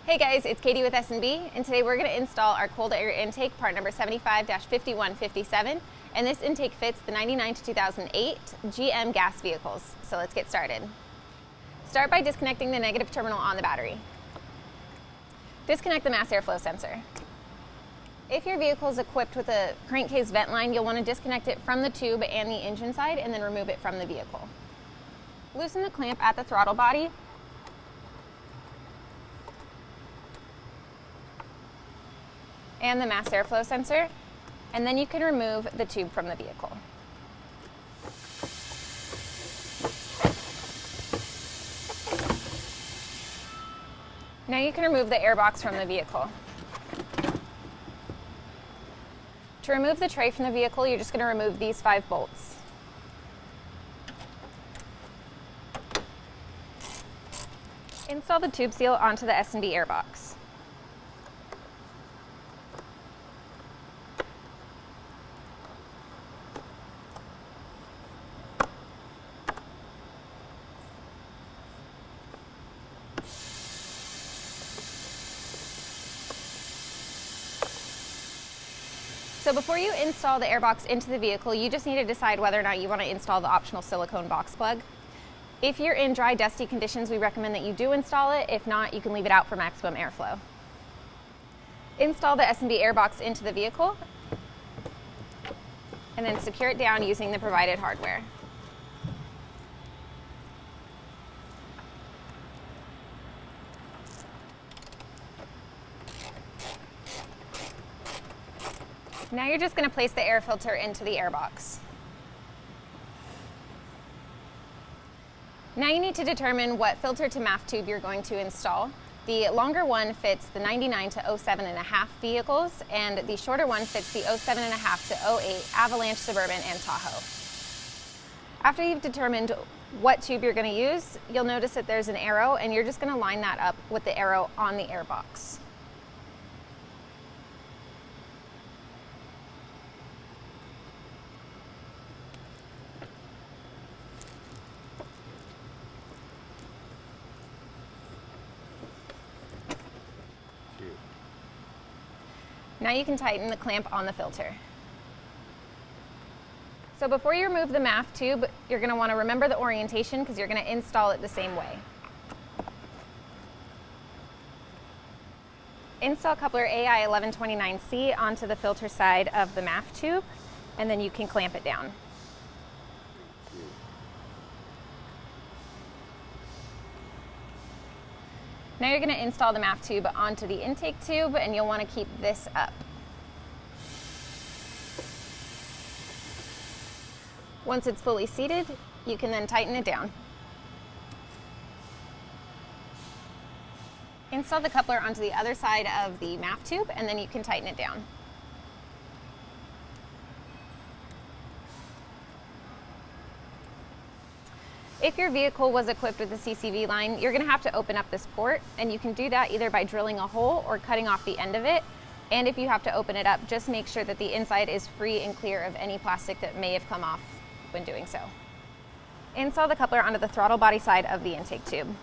Hey guys, it's Katie with S&B, and today we're going to install our cold air intake, part number 75-5157, and this intake fits the 99 to 2008 GM gas vehicles. So let's get started. Start by disconnecting the negative terminal on the battery. Disconnect the mass airflow sensor. If your vehicle is equipped with a crankcase vent line, you'll want to disconnect it from the tube and the engine side and then remove it from the vehicle. Loosen the clamp at the throttle body and the mass airflow sensor, and then you can remove the tube from the vehicle. Now you can remove the airbox from the vehicle. To remove the tray from the vehicle, you're just going to remove these 5 bolts. Install the tube seal onto the S&B airbox. So before you install the airbox into the vehicle, you just need to decide whether or not you want to install the optional silicone box plug. If you're in dry, dusty conditions, we recommend that you do install it. If not, you can leave it out for maximum airflow. Install the S&B airbox into the vehicle, and then secure it down using the provided hardware. Now you're just going to place the air filter into the airbox. Now you need to determine what filter to MAF tube you're going to install. The longer one fits the 99 to 07.5 vehicles, and the shorter one fits the 07.5 to 08 Avalanche, Suburban, and Tahoe. After you've determined what tube you're going to use, you'll notice that there's an arrow, and you're just going to line that up with the arrow on the airbox. Now you can tighten the clamp on the filter. So before you remove the MAF tube, you're going to want to remember the orientation because you're going to install it the same way. Install coupler AI 1129C onto the filter side of the MAF tube, and then you can clamp it down. Now you're going to install the MAF tube onto the intake tube, and you'll want to keep this up. Once it's fully seated, you can then tighten it down. Install the coupler onto the other side of the MAF tube, and then you can tighten it down. If your vehicle was equipped with a CCV line, you're going to have to open up this port, and you can do that either by drilling a hole or cutting off the end of it. And if you have to open it up, just make sure that the inside is free and clear of any plastic that may have come off when doing so. Install the coupler onto the throttle body side of the intake tube.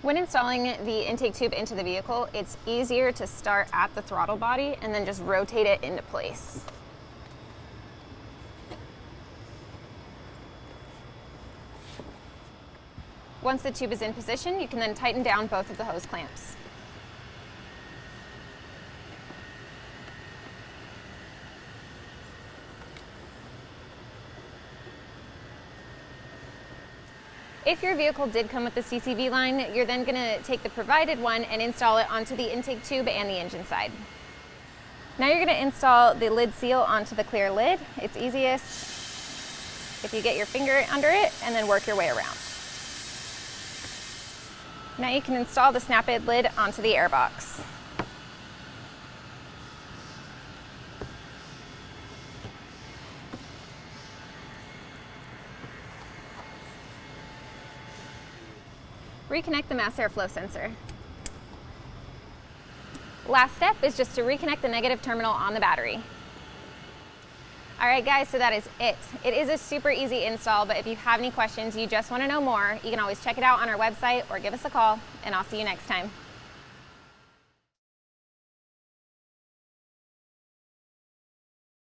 When installing the intake tube into the vehicle, it's easier to start at the throttle body and then just rotate it into place. Once the tube is in position, you can then tighten down both of the hose clamps. If your vehicle did come with the CCV line, you're then going to take the provided one and install it onto the intake tube and the engine side. Now you're going to install the lid seal onto the clear lid. It's easiest if you get your finger under it and then work your way around. Now you can install the snap-in lid onto the airbox. Reconnect the mass airflow sensor. Last step is just to reconnect the negative terminal on the battery. All right, guys, so that is it. It is a super easy install, but if you have any questions, you just want to know more, you can always check it out on our website or give us a call, and I'll see you next time.